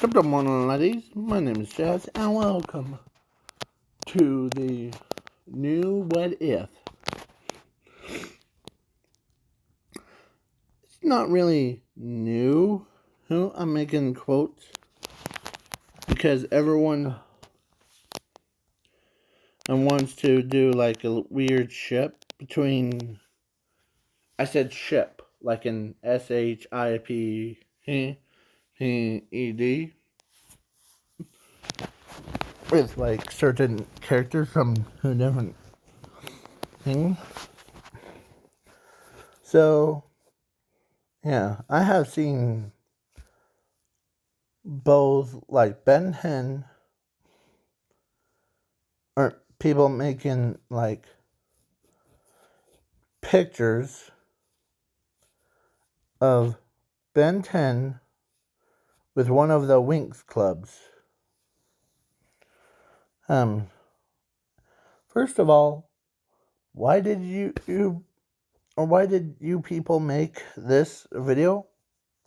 Good morning, ladies. My name is Jazz, and welcome to the new What If. It's not really new. I'm making quotes because everyone wants to do like a weird ship between. I said ship, like in SHIP with like certain characters from different things. So, yeah, I have seen both like Ben 10 or people making like pictures of Ben 10 with one of the winx clubs. First of all, why did why did you people make this video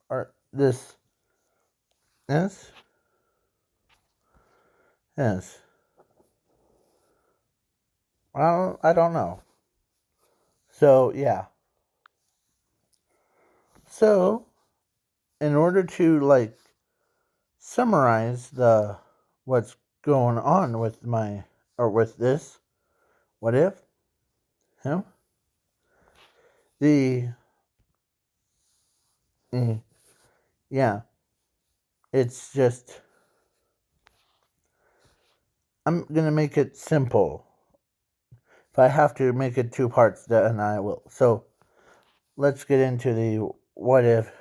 or this? Yes, yes. I don't know. So yeah. So in order to like summarize the what's going on with my or with this what if him the yeah, it's just I'm gonna make it simple. If I have to make it two parts, then I will. So let's get into the what if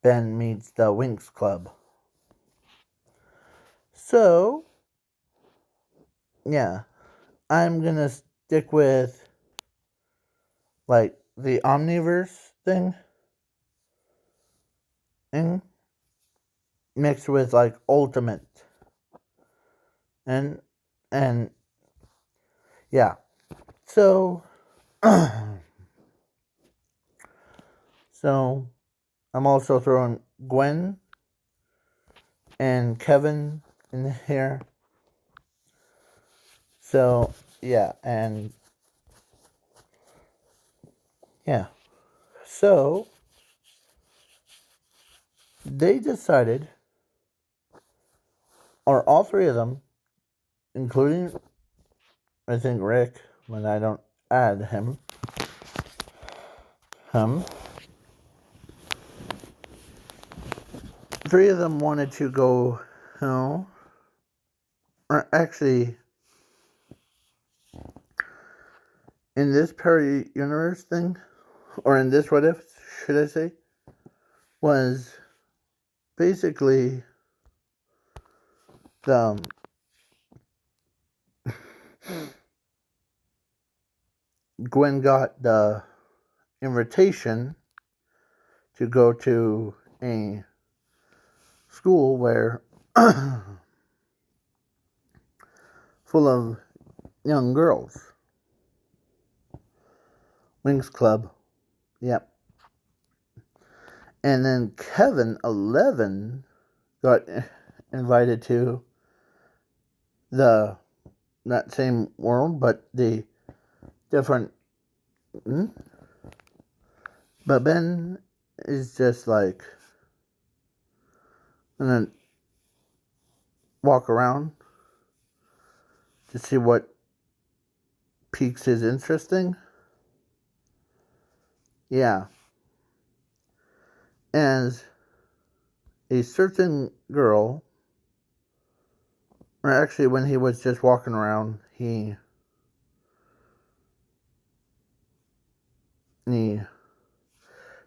Ben meets the Winx Club. So yeah, I'm gonna stick with like the Omniverse thing mixed with like Ultimate and and yeah. So so I'm also throwing Gwen and Kevin in here. So yeah, and yeah. So they decided, or all three of them, including I think Rick, when I don't add him, three of them wanted to go, or actually, in this universe thing, or in this what if, should I say, was basically the Gwen got the invitation to go to a school where full of young girls. Winx Club. Yep. And then Kevin 11 got invited to that same world, but the different. But Ben is just like gonna walk around to see what piques his interesting. Yeah. As a certain girl, or actually when he was just walking around, he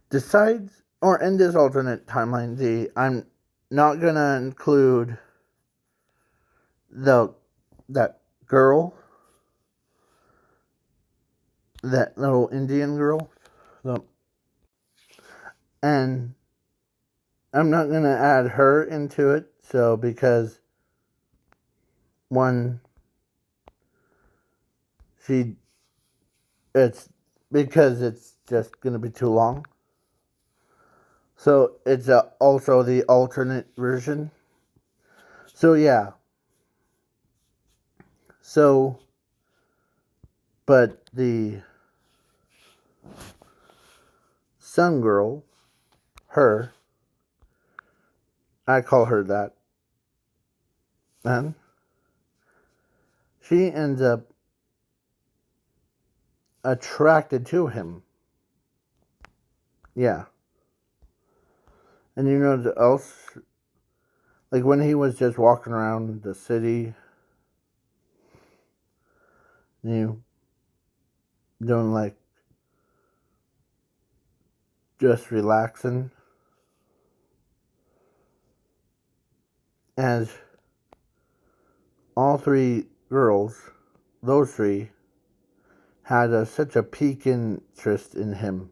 decides, or in this alternate timeline, I'm not gonna include that girl, that little Indian girl, and I'm not gonna add her into it. So because one, it's because it's just gonna be too long. So it's also the alternate version. So yeah. So, but the Sun Girl, her, I call her that, and she ends up attracted to him. Yeah. And you know what else? Like when he was just walking around the city, you doing like just relaxing, as all three girls, those three, had such a peak interest in him.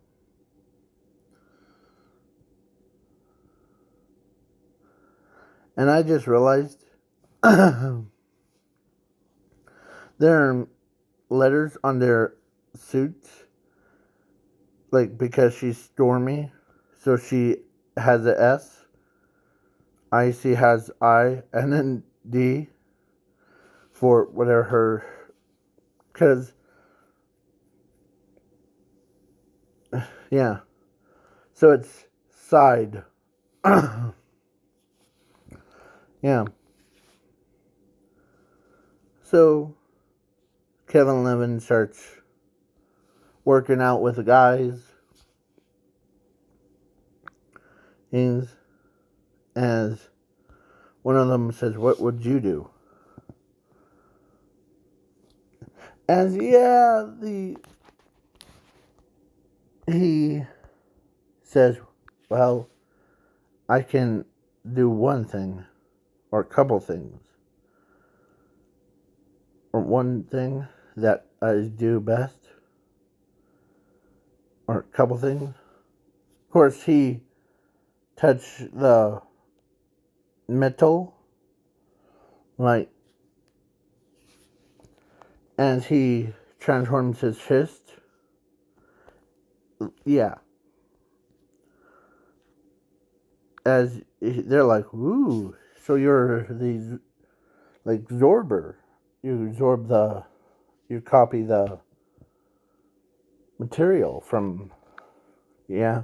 And I just realized there are letters on their suits, like because she's Stormy, so she has a S. Icy has I, and then D for whatever her, because yeah, so it's side. Yeah. So Kevin Levin starts working out with the guys. He's, as one of them says, "What would you do?" As yeah, he says, "Well, I can do one thing, or a couple things, or one thing that I do best, or a couple things." Of course, he touched the metal, like, as he transforms his fist. Yeah. As they're like, ooh, so you're the, like, Zorber. You copy the material from, yeah.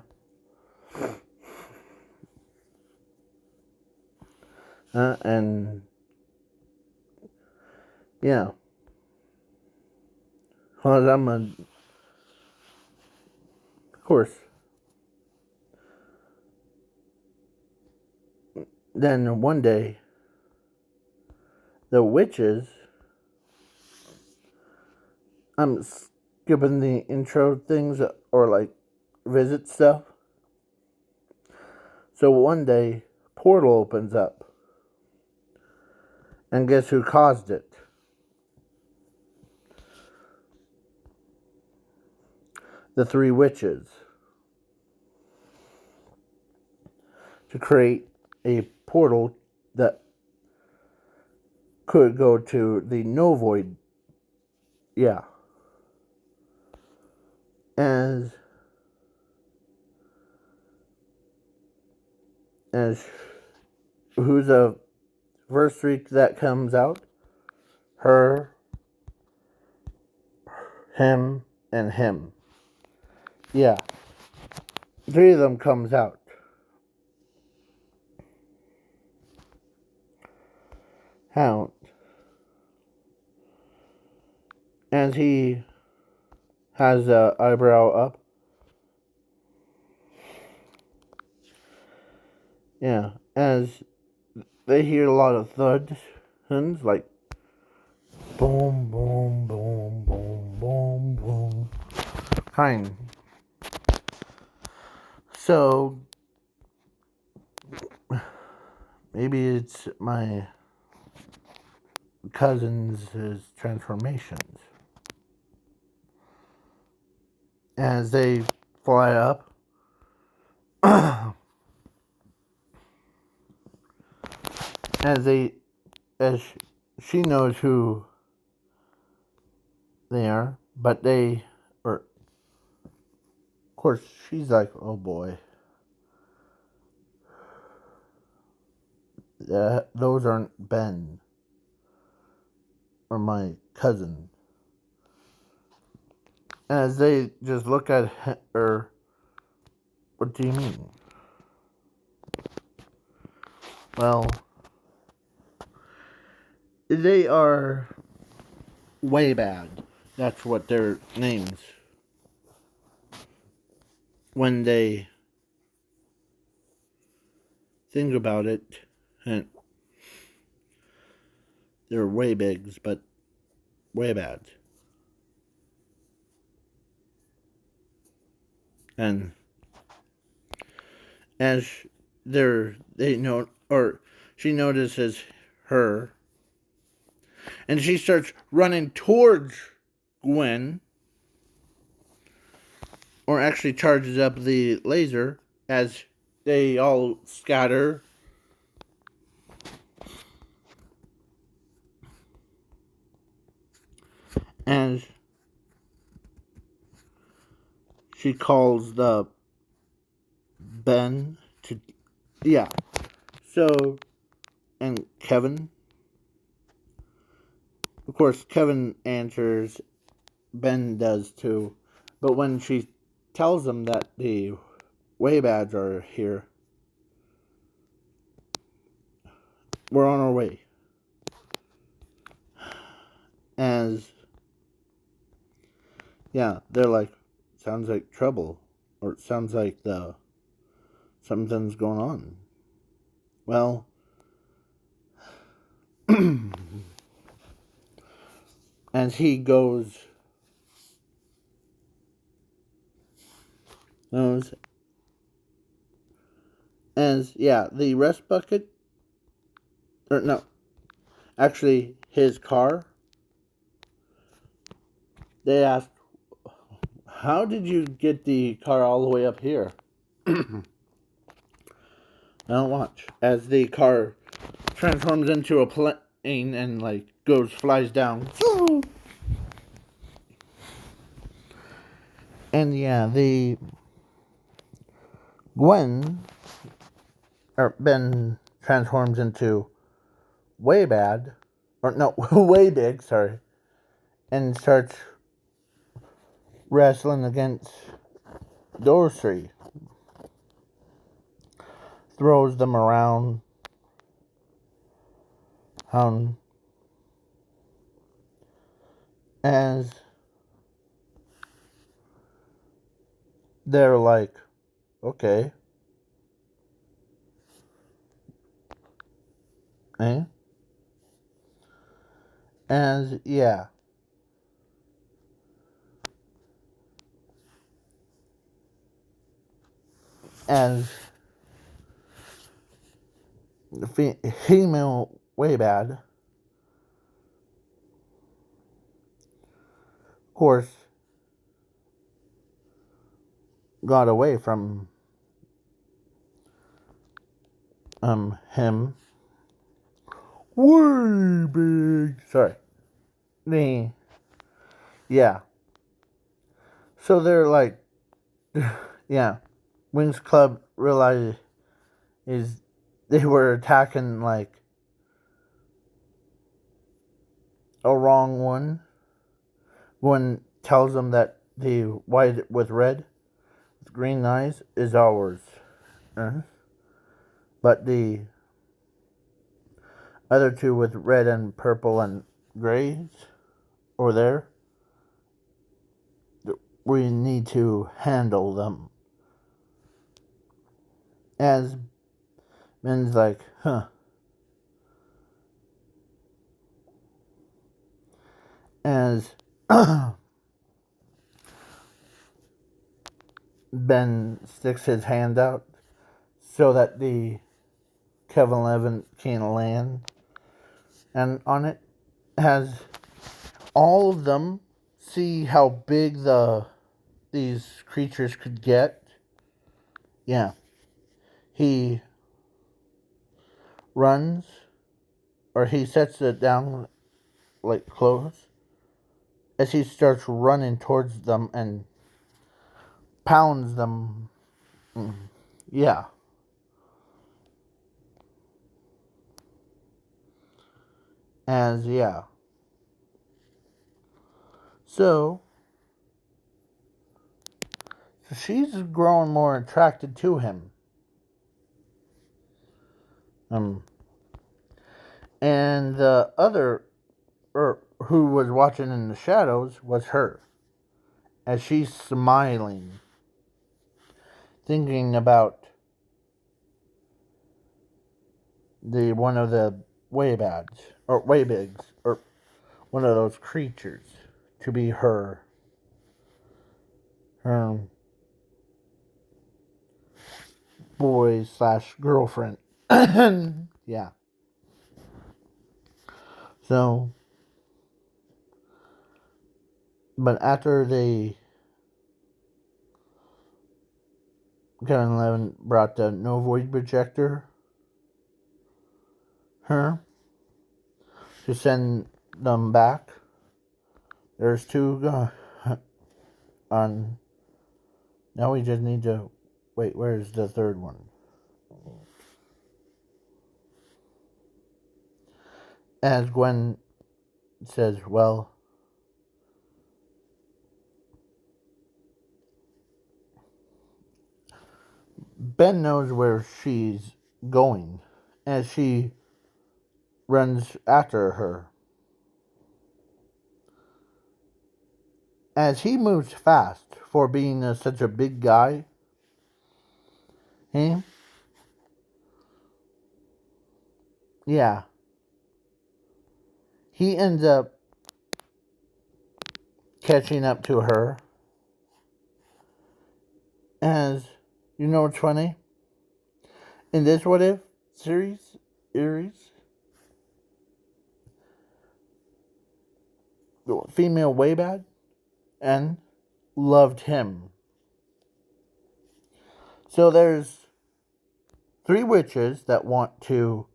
And, yeah. Well, of course. Then one day, the witches, I'm skipping the intro things, or like visit stuff. So one day, portal opens up. And guess who caused it? The three witches. To create a portal that could go to the no void. Yeah. As who's the first three that comes out? Her, him, and him. Yeah. Three of them comes out. How? As he has the eyebrow up. Yeah. As they hear a lot of thuds, like boom, boom, boom, boom, boom, boom. Kind. So maybe it's my cousin's transformations. As they fly up, as they, as she knows who they are, but of course, she's like, oh boy. those aren't Ben or my cousin. As they just look at her, what do you mean? Well, they are way bad. That's what their names. When they think about it, they're way bigs, but way bad. And as they know, or she notices her, and she starts running towards Gwen, or actually charges up the laser as they all scatter. And she calls the Ben to, yeah. So, and Kevin, of course, Kevin answers, Ben does too. But when she tells him that the Waybads are here, we're on our way. As, yeah, they're like, sounds like trouble. Or it sounds like something's going on. Well, as he goes, the rest bucket, or no, actually his car, they asked, how did you get the car all the way up here? Now watch. As the car transforms into a plane and flies down. And yeah, the Gwen, or Ben transforms into way bad, or no, way big, sorry, and starts wrestling against Dorsey. Throws them around. As they're like, okay. As, yeah. As the female way bad, of course, got away from him. Way big. Sorry. Yeah. So they're like, yeah. Wings Club realized they were attacking a wrong one. One tells them that the white with red, with green eyes, is ours. But the other two with red and purple and grays over there, we need to handle them. As Ben's like, huh. As Ben sticks his hand out so that the Kevin 11 can land, and on it has all of them. See how big these creatures could get. Yeah, he runs, or he sets it down close, as he starts running towards them and pounds them. Yeah. As, yeah. So she's growing more attracted to him. And the other, who was watching in the shadows, was her. As she's smiling, thinking about the one of the Waybads, or Waybigs, or one of those creatures, to be her boy slash girlfriend. Yeah. So, but after they, Kevin 11 brought the no void projector, her, to send them back. There's two on. Now we just need to wait. Where's the third one? As Gwen says, well, Ben knows where she's going, as she runs after her. As he moves fast for being such a big guy, he, yeah, he ends up catching up to her. As, you know what's funny? In this What If series, the female Waybad and loved him. So there's 3 witches that want to,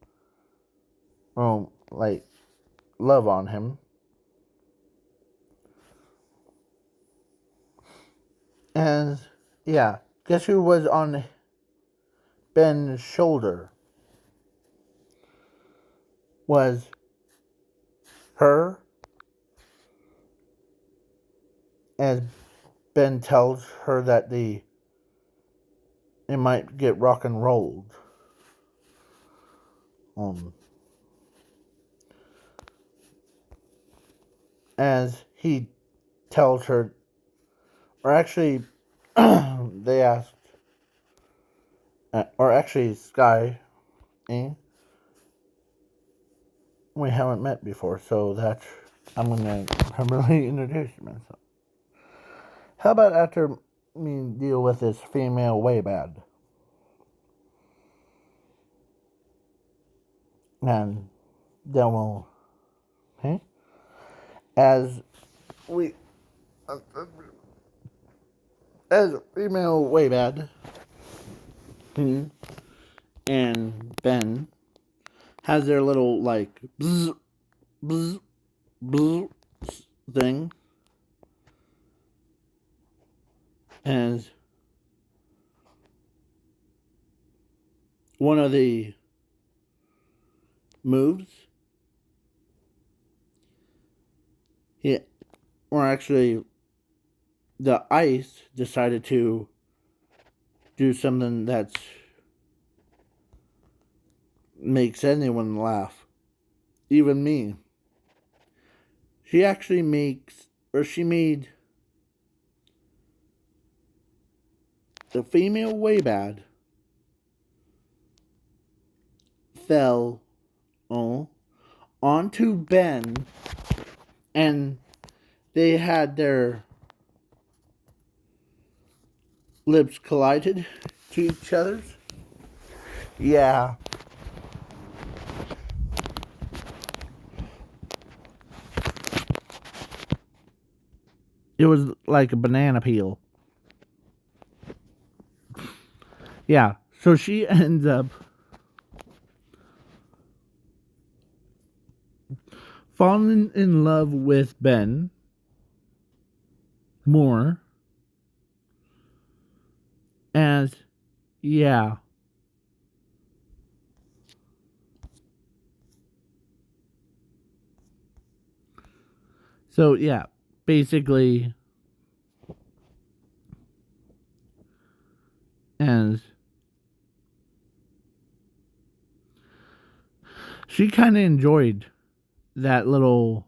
like, love on him. And, yeah, guess who was on Ben's shoulder? Was her, as Ben tells her that it might get rock and rolled. As he tells her, or actually, they asked, or actually, Sky, we haven't met before, so that's, I'm gonna really introduce myself. How about after me deal with this female Waybad? And then we'll, okay? As we, as female Waybad, and Ben has their little, like, bzz, bzz, bzz thing. As one of the moves, or actually, the ice decided to do something that makes anyone laugh, even me. She actually she made the female Waybad fell onto Ben, and they had their lips collided to each other's. Yeah. It was like a banana peel. Yeah. So she ends up falling in love with Ben more. As, yeah. So yeah, basically, and she kind of enjoyed that little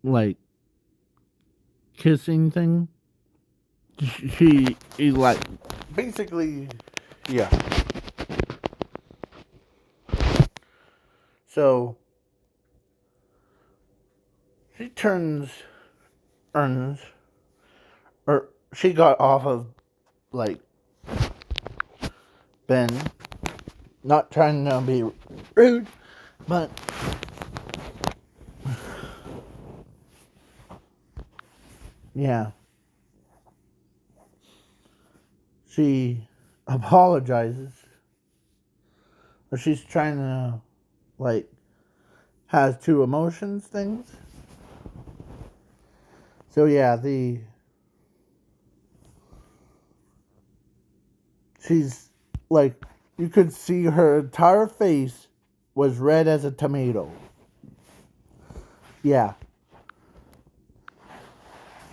like kissing thing. She like basically, yeah. So she earns, or she got off of like Ben, not trying to be rude, but yeah, she apologizes, or she's trying to like has two emotions things. So yeah, she's like, you could see her entire face was red as a tomato. Yeah,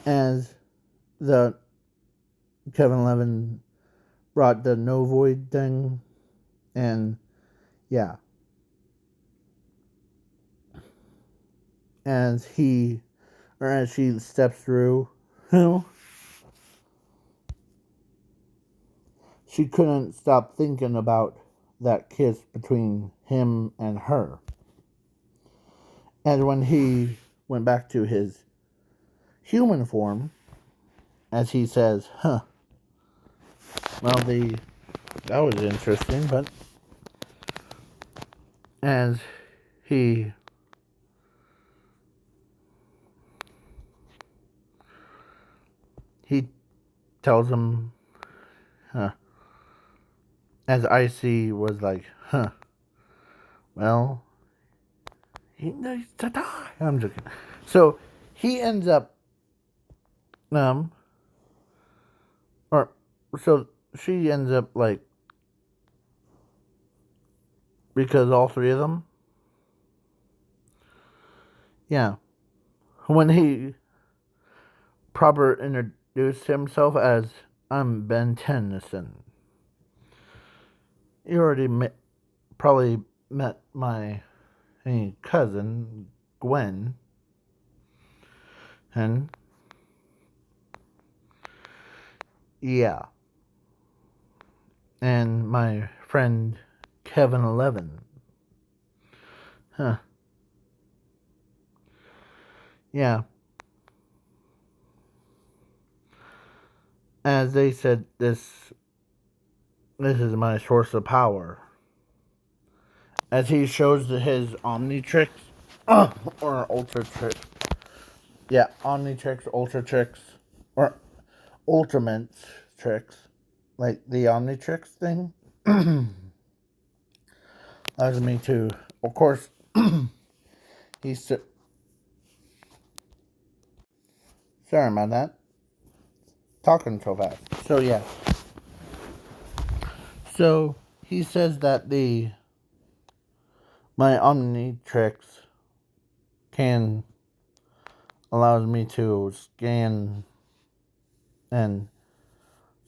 as the Kevin Levin brought the no void thing, and yeah, as he or as she steps through, you know, she couldn't stop thinking about that kiss between him and her. And when he went back to his human form, as he says, "Huh, well, that was interesting," but as he he tells him, "Huh," as Icy was like, "Huh, well, he needs to die." I'm joking. So he ends up, um, or so she ends up like, because all three of them, yeah, when he proper introduced himself as, "I'm ben10. You already probably met my cousin Gwen, and yeah, and my friend Kevin 11. Huh. Yeah. As they said, this is my source of power. As he shows his Omnitrix, or Ultra Tricks. Yeah, Omnitrix, Ultra Tricks, or Ultimate Tricks. Like the Omnitrix thing. That was me too. Of course, he's. Sorry about that. Talking so fast. So, yeah. So, he says that my Omnitrix can allows me to scan and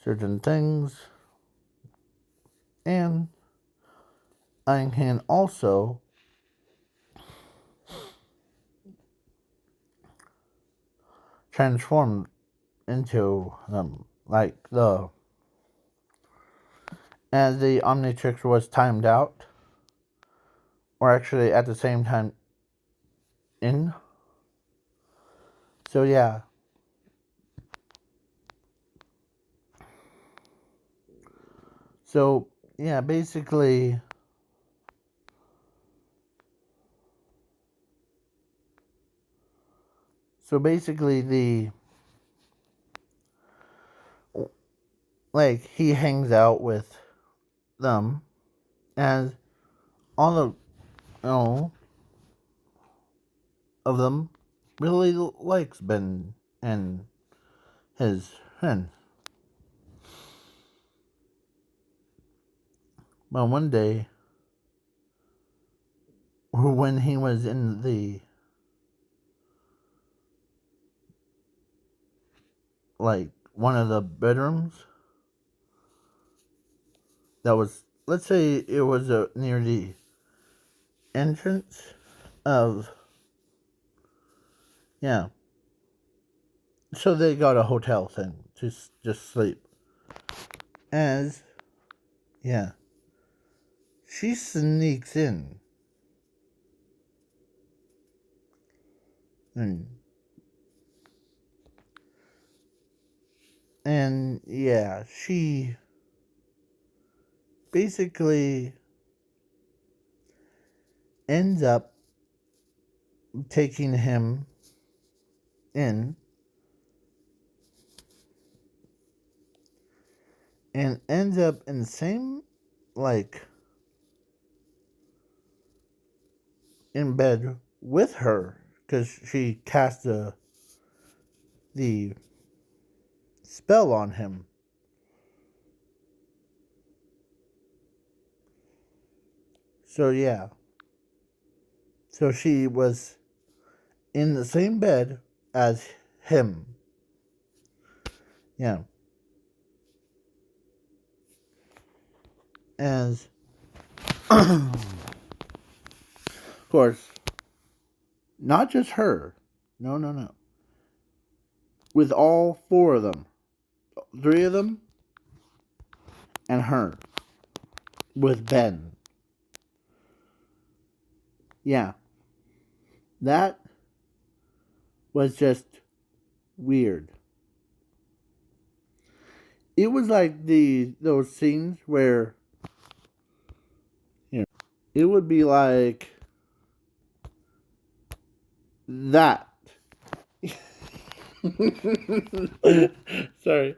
certain things, and I can also transform into like as the Omnitrix was timed out, or actually at the same time in. So yeah. So yeah, basically. So basically, he hangs out with them, as all the of them really likes Ben and his friends. But one day, when he was in like one of the bedrooms that was, let's say it was near the entrance of, yeah. So they got a hotel thing to just sleep. As, yeah, she sneaks in. And yeah, she basically ends up taking him in and ends up in the same, like, in bed with her because she cast the spell on him. So yeah, so she was in the same bed as him. Yeah. As, of course, not just her. No, no, no. With all four of them. Three of them and her. With Ben. Yeah. That was just weird. It was like those scenes where, you know, it would be like that. Sorry.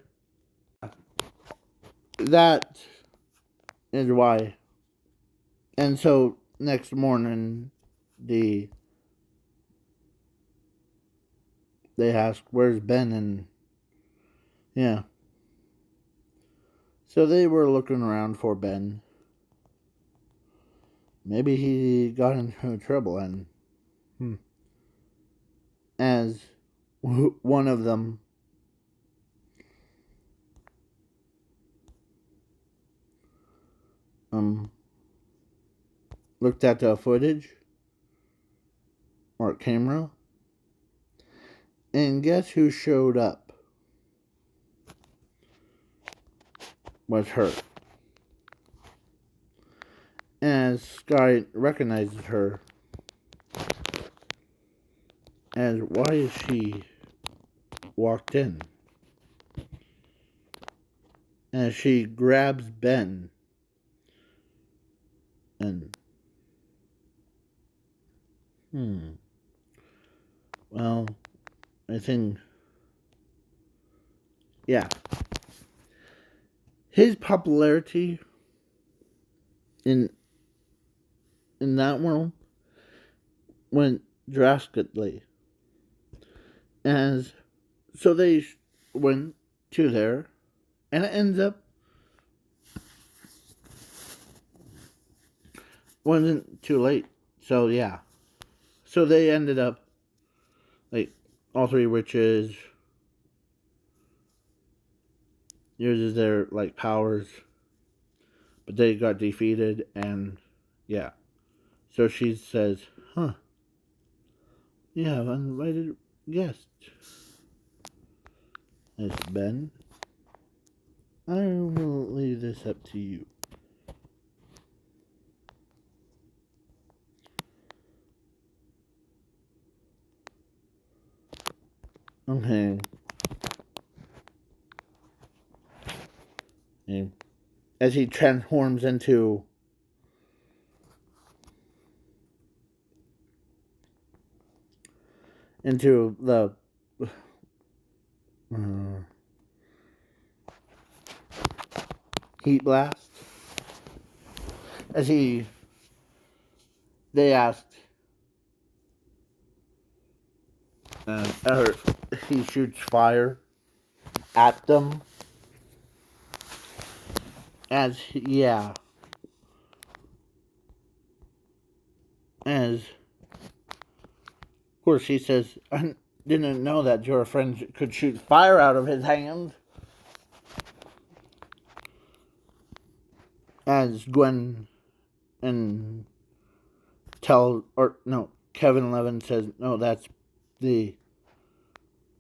That is why. And so next morning, they ask, "Where's Ben?" And yeah, so they were looking around for Ben. Maybe he got into trouble, and as one of them looked at the footage or camera, and guess who showed up? Was her. As Sky recognizes her, as why is she walked in? As she grabs Ben and well, I think, yeah, his popularity in that world went drastically. As so they went to there, and it ends up wasn't too late. So yeah, so they ended up like all three witches uses their like powers, but they got defeated, and yeah. So she says, "Huh? You have uninvited guests." It's Ben. I will leave this up to you. Okay. And as he transforms into the heat blast, as they asked, or he shoots fire at them. Yeah, as of course he says, didn't know that your friend could shoot fire out of his hands. As Gwen and Kevin Levin says, no, that's the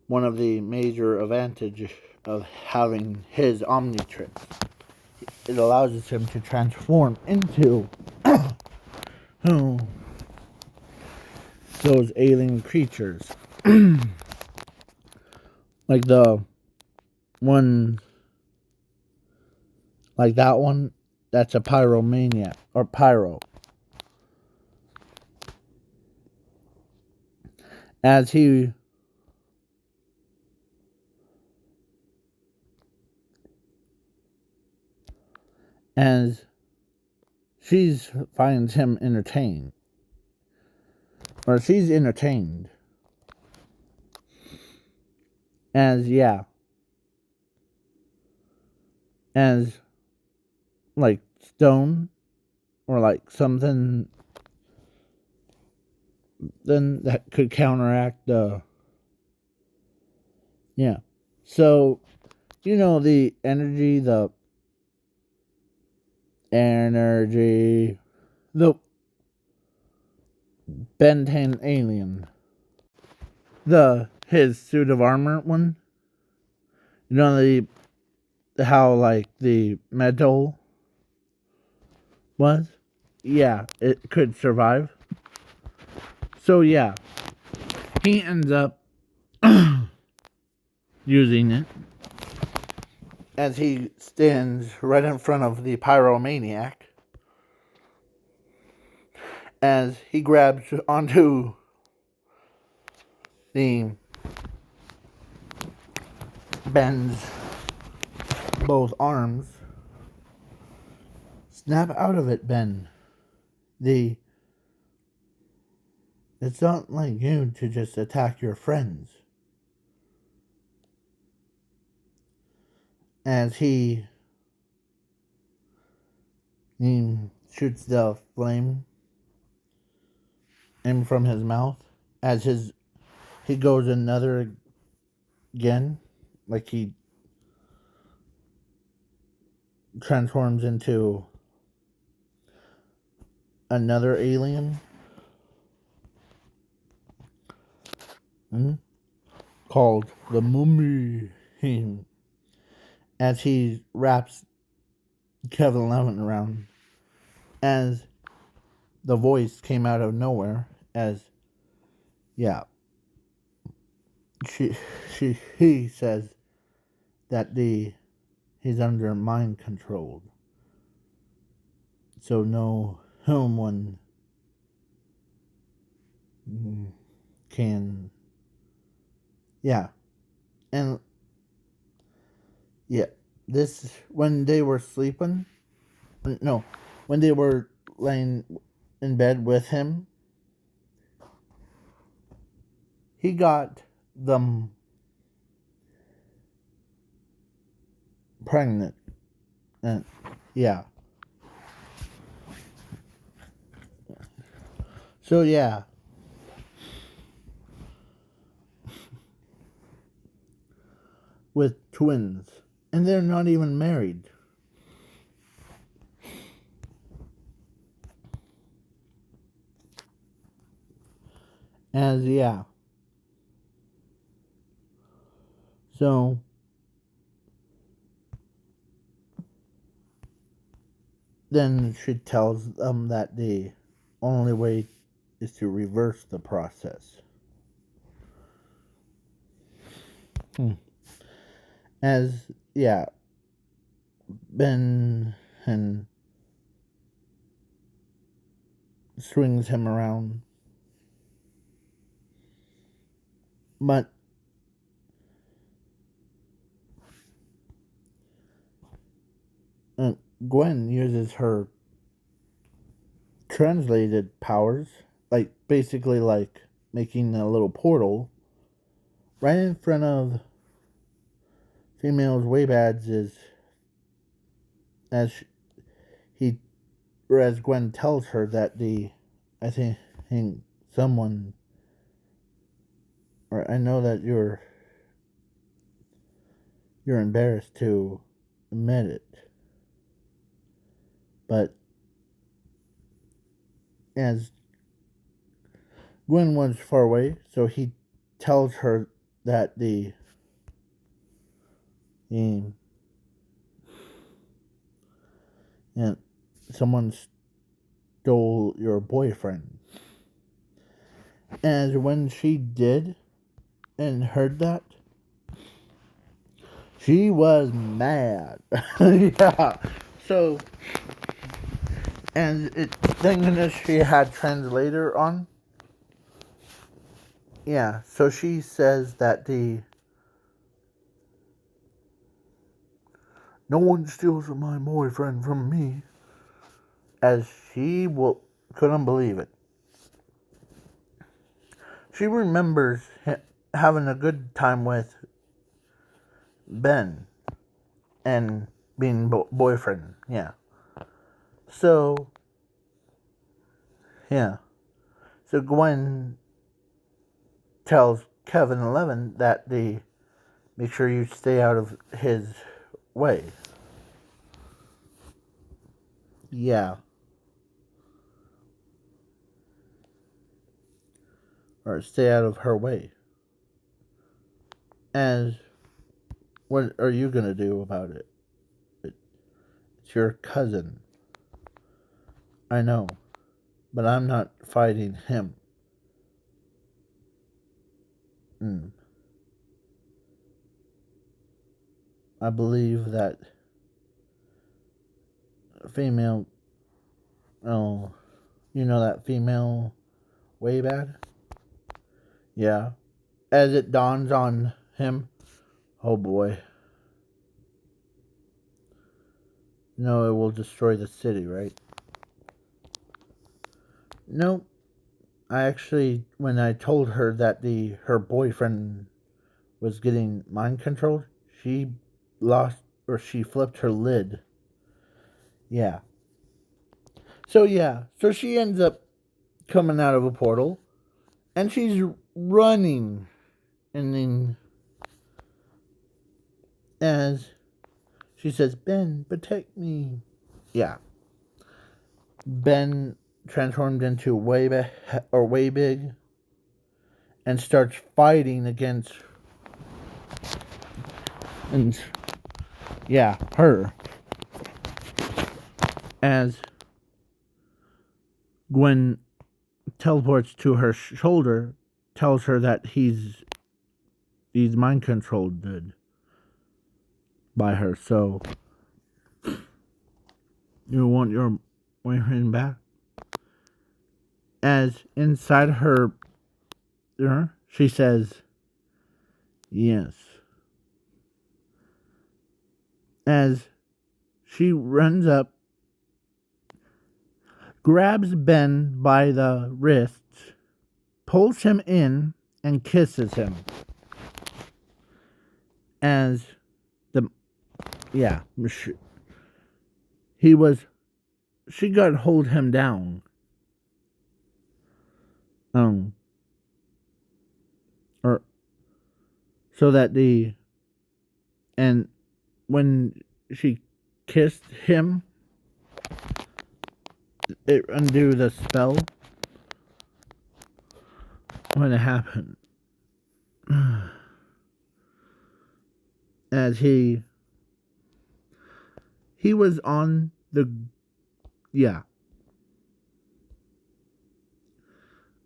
one of the major advantages of having his Omnitrix. It allows him to transform into those alien creatures. Like the one, like that one, that's a pyromaniac, or pyro. As he as she finds him entertained, or she's entertained, as like stone, or like something then that could counteract the so the energy, the ben10 alien, the his suit of armor one, the how like the metal was, it could survive. So he ends up using it as he stands right in front of the pyromaniac, as he grabs onto the Ben's both arms. Snap out of it, Ben. It's not like you to just attack your friends. As he shoots the flame in from his mouth, as he goes another again, like he transforms into another alien called the Mummy, as he wraps Kevin Levin around, as the voice came out of nowhere, as he says that he's under mind controlled, so no one can and this when they were sleeping, no, when they were laying in bed with him, he got them pregnant, and so with twins, and they're not even married. As so then she tells them that the only way is to reverse the process. As Ben and swings him around, but Gwen uses her translated powers, like basically like making a little portal right in front of female's Waybads, is as as Gwen tells her that I think someone or I know that you're embarrassed to admit it, but as Gwen was far away, so he tells her that the and someone stole your boyfriend. As when she did and heard that, she was mad. Yeah. So, and thinking that she had translator on. Yeah. So she says that no one steals my boyfriend from me. As she couldn't believe it. She remembers having a good time with Ben and being boyfriend. Yeah. So, yeah. So Gwen tells Kevin 11 that make sure you stay out of his way. Yeah. Or stay out of her way. As what are you gonna do about it? It's your cousin. I know. But I'm not fighting him. I believe that female, oh, you know that female way bad? Yeah. As it dawns on him, oh boy. No, it will destroy the city, right? Nope. I actually, when I told her that her boyfriend was getting mind controlled, she she flipped her lid. Yeah. So she ends up coming out of a portal, and she's running, and then as she says, "Ben, protect me." Yeah. Ben transformed into way big, and starts fighting against, and yeah, her. As Gwen teleports to her shoulder, tells her that he's mind controlled by her. So you want your boyfriend back? As inside her, she says, yes. As she runs up, grabs Ben by the wrists, pulls him in, and kisses him. As she got hold him down. Or so that and when she kissed him, it undo the spell when it happened. As he was on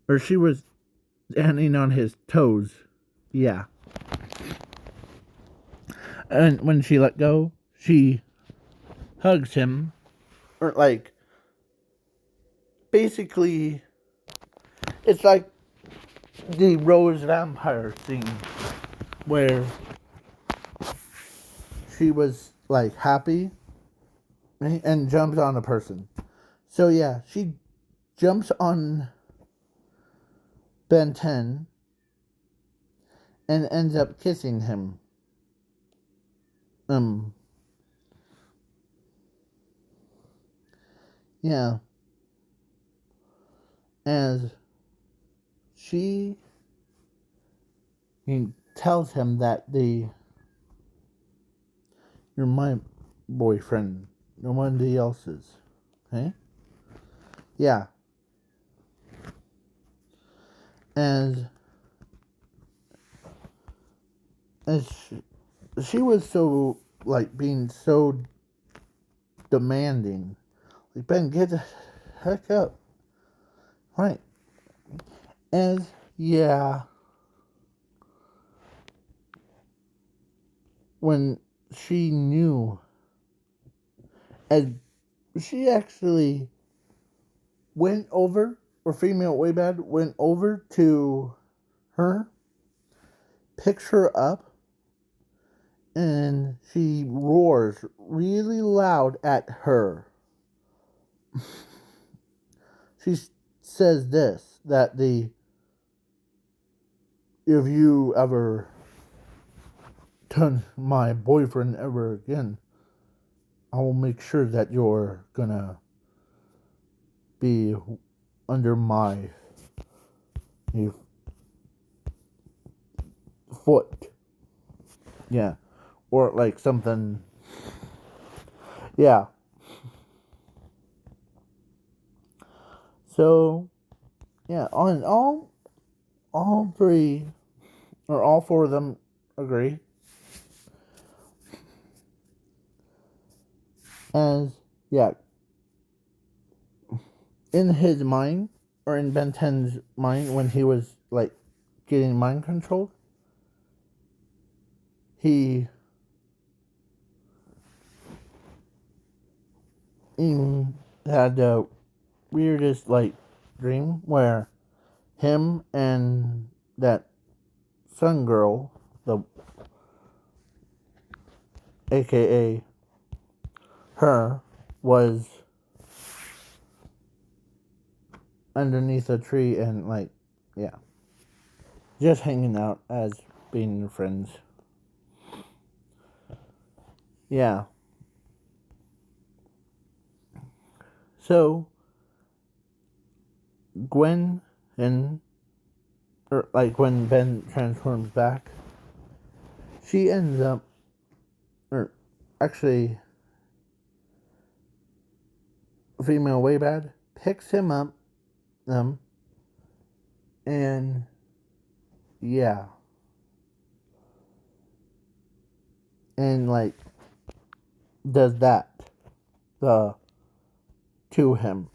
or she was standing on his toes. Yeah. And when she let go, she hugs him. Or basically, it's like the Rose Vampire scene where she was happy and jumps on a person. So yeah, she jumps on Ben10 and ends up kissing him. Yeah. As she he tells him that you're my boyfriend, nobody else's. Okay? Yeah. And as she was so, like, being so demanding. Like, Ben, get the heck up. Right. And, yeah, when she knew, and she actually went over, or female way bad, went over to her, picks her up, and she roars really loud at her. She says this, that if you ever turn my boyfriend ever again, I will make sure that you're gonna be under my foot. Yeah. Or like something. Yeah. So, yeah, on all three, or all four of them agree. As, yeah, in his mind, or in Ben 10's mind, when he was, like, getting mind controlled, he even had the weirdest, like, dream where him and that sun girl, the aka her, was underneath a tree and, like, yeah, just hanging out as being friends. Yeah. So Gwen and, or like, when Ben transforms back, she ends up, or actually, female way bad picks him up, and yeah, and, like, does that the to him.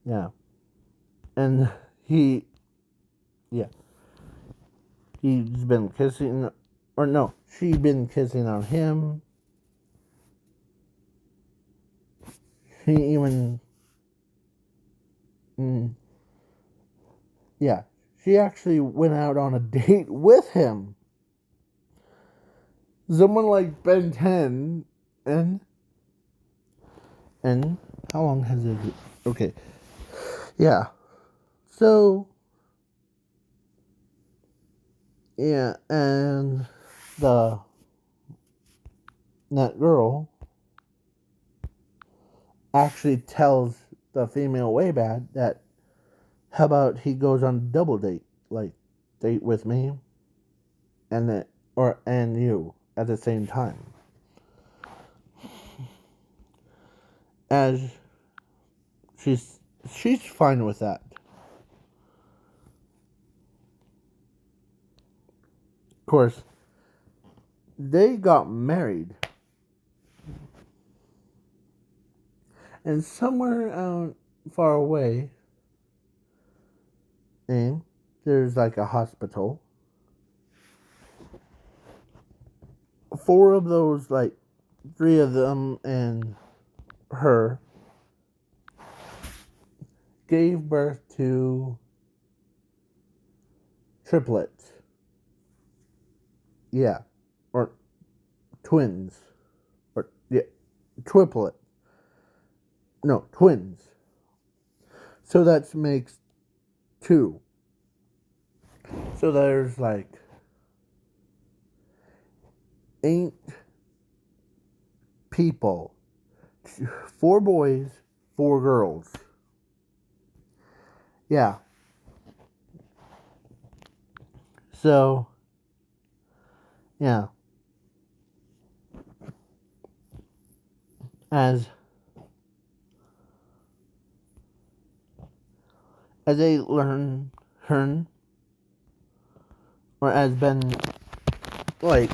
Yeah. And he, yeah, he's been kissing, or no, she's been kissing on him. She even, yeah, she actually went out on a date with him. Someone like Ben 10, and how long has it? Okay, yeah. So, yeah, and the that girl actually tells the female way bad that, how about he goes on a double date, like, date with me and that, or and you at the same time. As she's fine with that. Of course, they got married, and somewhere out far away, there's like a hospital. Four of those, like, three of them and her, gave birth to triplets. Yeah. Or twins. Or, yeah, triplet. No, twins. So that makes two. So there's, like, 8 people. 4 boys, 4 girls. Yeah. So, yeah. As they learn, or as Ben, like,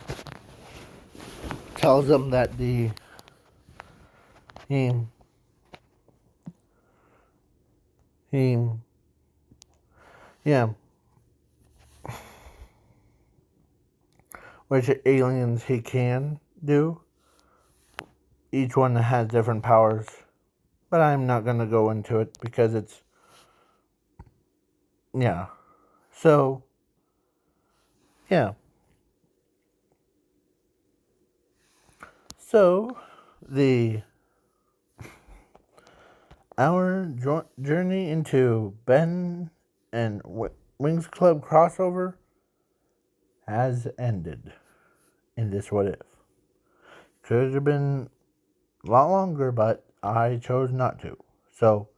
tells them that he, yeah, which aliens he can do. Each one has different powers, but I'm not going to go into it because it's, yeah. So, yeah. So, our journey into Ben and Winx Club crossover has ended in this What If. Could have been a lot longer, but I chose not to. So,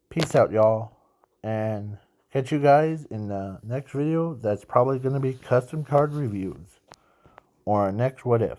peace out, y'all, and catch you guys in the next video. That's probably going to be custom card reviews or next What If.